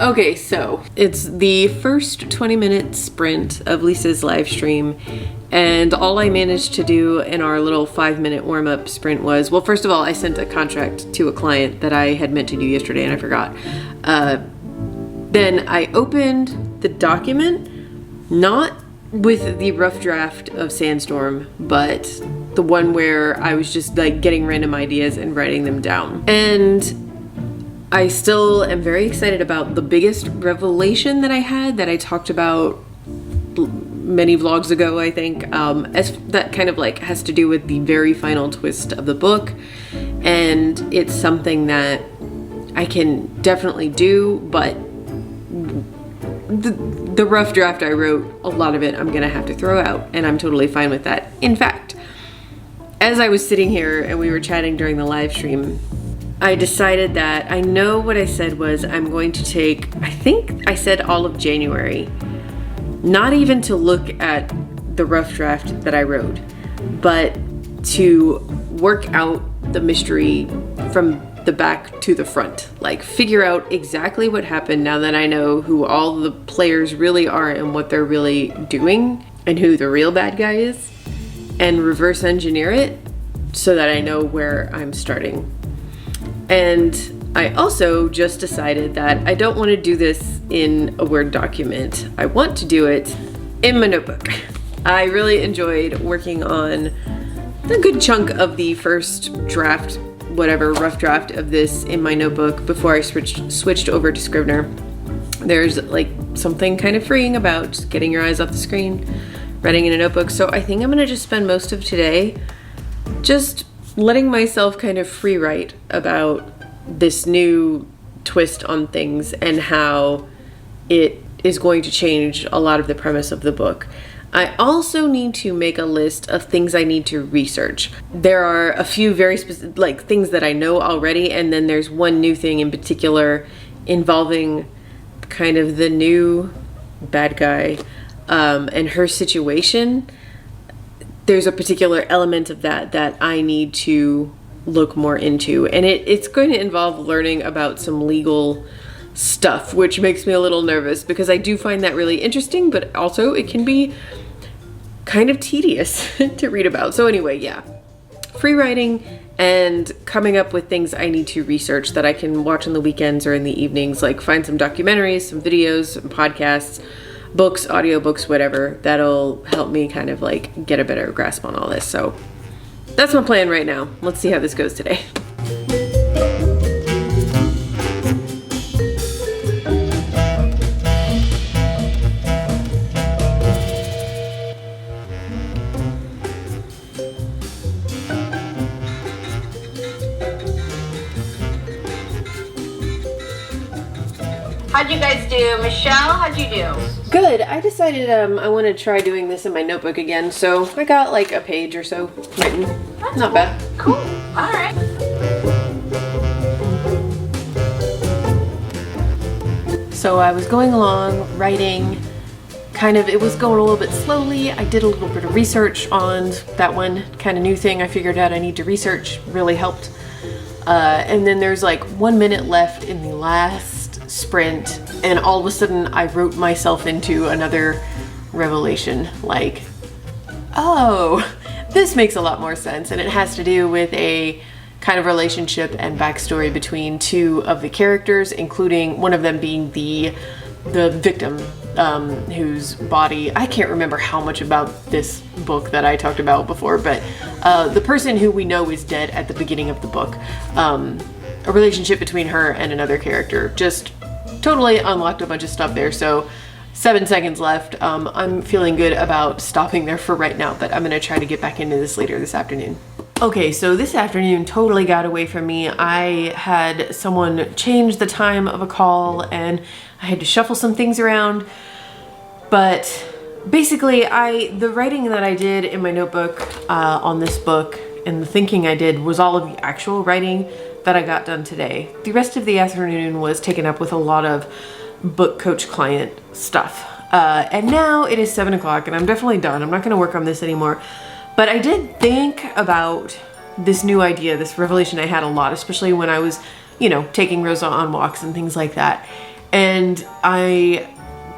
Okay, so it's the first 20-minute sprint of Lisa's live stream, and all I managed to do in our little 5-minute warm-up sprint was, well, first of all, I sent a contract to a client that I had meant to do yesterday and I forgot. Then I opened the document, not with the rough draft of Sandstorm, but the one where I was just like getting random ideas and writing them down. And I still am very excited about the biggest revelation that I had that I talked about many vlogs ago, I think, as that kind of like has to do with the very final twist of the book. And it's something that I can definitely do, but the rough draft I wrote, a lot of it I'm gonna have to throw out, and I'm totally fine with that. In fact, as I was sitting here and we were chatting during the live stream, I decided that I know what I said was I'm going to take, I think I said all of January, not even to look at the rough draft that I wrote, but to work out the mystery from the back to the front. Like figure out exactly what happened now that I know who all the players really are and what they're really doing and who the real bad guy is, and reverse engineer it so that I know where I'm starting. And I also just decided that I don't want to do this in a Word document. I want to do it in my notebook. I really enjoyed working on a good chunk of the first draft, whatever, rough draft of this in my notebook before I switched over to Scrivener. There's like something kind of freeing about just getting your eyes off the screen, writing in a notebook. So I think I'm gonna just spend most of today just letting myself kind of free write about this new twist on things and how it is going to change a lot of the premise of the book. I also need to make a list of things I need to research. There are a few very specific, like things that I know already, and then there's one new thing in particular involving kind of the new bad guy and her situation. There's a particular element of that I need to look more into, and it's going to involve learning about some legal stuff, which makes me a little nervous because I do find that really interesting, but also it can be kind of tedious to read about. So anyway, yeah, free writing and coming up with things I need to research that I can watch on the weekends or in the evenings, like find some documentaries, some videos, some podcasts, books, audiobooks, whatever, that'll help me kind of like get a better grasp on all this. So that's my plan right now. Let's see how this goes today. How'd you guys do? Michelle, how'd you do? Good. I decided I want to try doing this in my notebook again, so I got like a page or so written. That's not bad. Cool. All right. So I was going along, writing, it was going a little bit slowly. I did a little bit of research on that one kind of new thing I figured out I need to research, really helped. And then there's like 1 minute left in the last sprint, and all of a sudden I wrote myself into another revelation, like, oh, this makes a lot more sense, and it has to do with a kind of relationship and backstory between two of the characters, including one of them being the victim, whose body, I can't remember how much about this book that I talked about before, but the person who we know is dead at the beginning of the book, a relationship between her and another character, just totally unlocked a bunch of stuff there. So 7 seconds left. I'm feeling good about stopping there for right now, but I'm gonna try to get back into this later this afternoon. Okay, so this afternoon totally got away from me. I had someone change the time of a call and I had to shuffle some things around, but basically the writing that I did in my notebook on this book and the thinking I did was all of the actual writing that I got done today. The rest of the afternoon was taken up with a lot of book coach client stuff. And now it is 7 o'clock and I'm definitely done. I'm not gonna work on this anymore. But I did think about this new idea, this revelation I had a lot, especially when I was, taking Rosa on walks and things like that. And I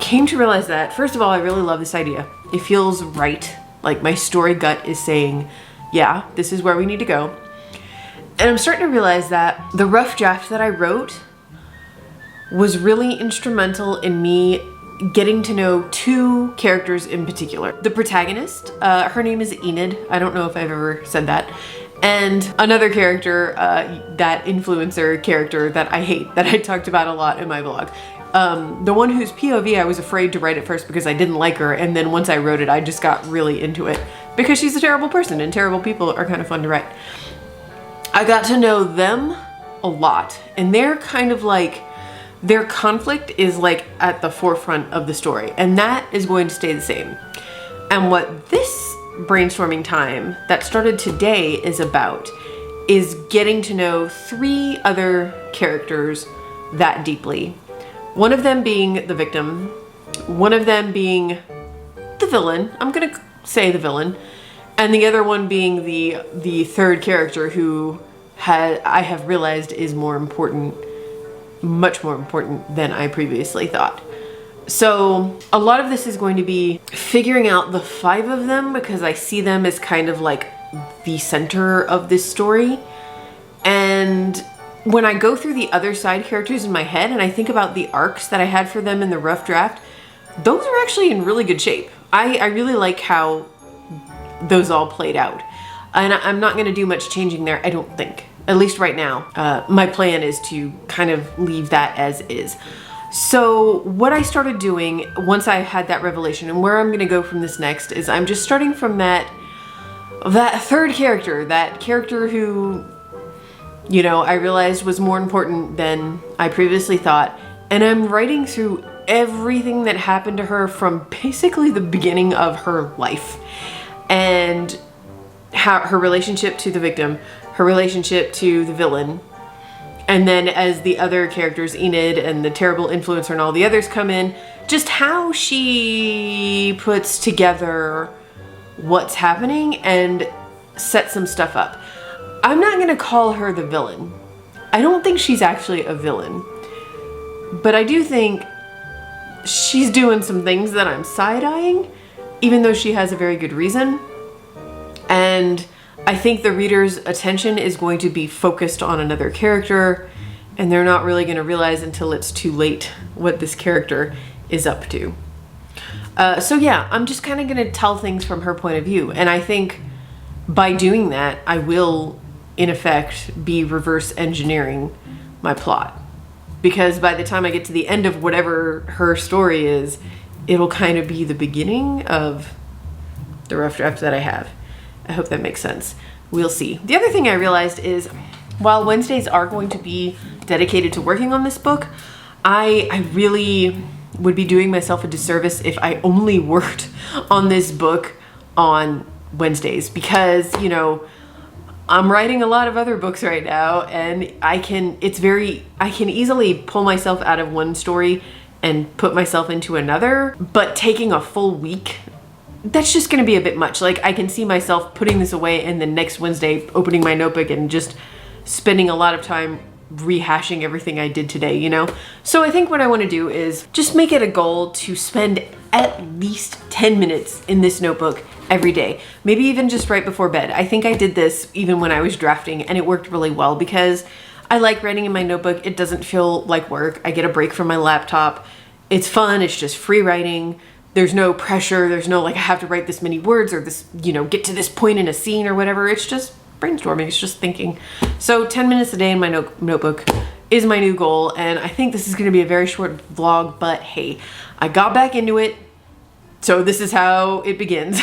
came to realize that, first of all, I really love this idea. It feels right. Like my story gut is saying, yeah, this is where we need to go. And I'm starting to realize that the rough draft that I wrote was really instrumental in me getting to know two characters in particular. The protagonist, her name is Enid. I don't know if I've ever said that. And another character, that influencer character that I hate, that I talked about a lot in my blog. The one whose POV I was afraid to write at first because I didn't like her, and then once I wrote it, I just got really into it because she's a terrible person, and terrible people are kind of fun to write. I got to know them a lot, and they're kind of like, their conflict is like at the forefront of the story, and that is going to stay the same. And what this brainstorming time that started today is about is getting to know three other characters that deeply. One of them being the victim, one of them being the villain, I'm gonna say the villain, and the other one being the third character who I have realized is more important, much more important than I previously thought. So a lot of this is going to be figuring out the five of them because I see them as kind of like the center of this story. And when I go through the other side characters in my head and I think about the arcs that I had for them in the rough draft, those are actually in really good shape. I really like how those all played out. And I'm not going to do much changing there, I don't think. At least right now. My plan is to kind of leave that as is. So what I started doing once I had that revelation, and where I'm going to go from this next, is I'm just starting from that third character, that character who, you know, I realized was more important than I previously thought. And I'm writing through everything that happened to her from basically the beginning of her life. And how her relationship to the victim, her relationship to the villain, and then as the other characters, Enid and the terrible influencer and all the others come in, just how she puts together what's happening and sets some stuff up. I'm not gonna call her the villain. I don't think she's actually a villain, but I do think she's doing some things that I'm side-eyeing, even though she has a very good reason. And I think the reader's attention is going to be focused on another character, and they're not really going to realize until it's too late what this character is up to. So yeah, I'm just kind of going to tell things from her point of view. And I think by doing that, I will, in effect, be reverse engineering my plot. Because by the time I get to the end of whatever her story is, it'll kind of be the beginning of the rough draft that I have. I hope that makes sense. We'll see. The other thing I realized is while Wednesdays are going to be dedicated to working on this book, I really would be doing myself a disservice if I only worked on this book on Wednesdays because, you know, I'm writing a lot of other books right now and I can easily pull myself out of one story and put myself into another, but taking a full week, that's just gonna be a bit much. Like I can see myself putting this away and then next Wednesday opening my notebook and just spending a lot of time rehashing everything I did today, you know? So I think what I wanna do is just make it a goal to spend at least 10 minutes in this notebook every day. Maybe even just right before bed. I think I did this even when I was drafting and it worked really well because I like writing in my notebook. It doesn't feel like work. I get a break from my laptop. It's fun, it's just free writing. There's no pressure. There's no like I have to write this many words or this, you know, get to this point in a scene or whatever. It's just brainstorming. It's just thinking. So 10 minutes a day in my notebook is my new goal. And I think this is going to be a very short vlog, but hey, I got back into it. So this is how it begins.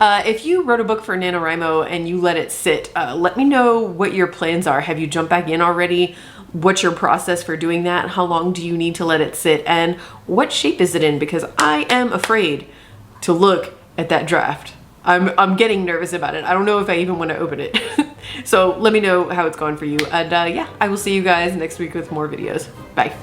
If you wrote a book for NaNoWriMo and you let it sit, let me know what your plans are. Have you jumped back in already? What's your process for doing that? How long do you need to let it sit? And what shape is it in? Because I am afraid to look at that draft. I'm getting nervous about it. I don't know if I even want to open it. So let me know how it's going for you. And yeah, I will see you guys next week with more videos. Bye.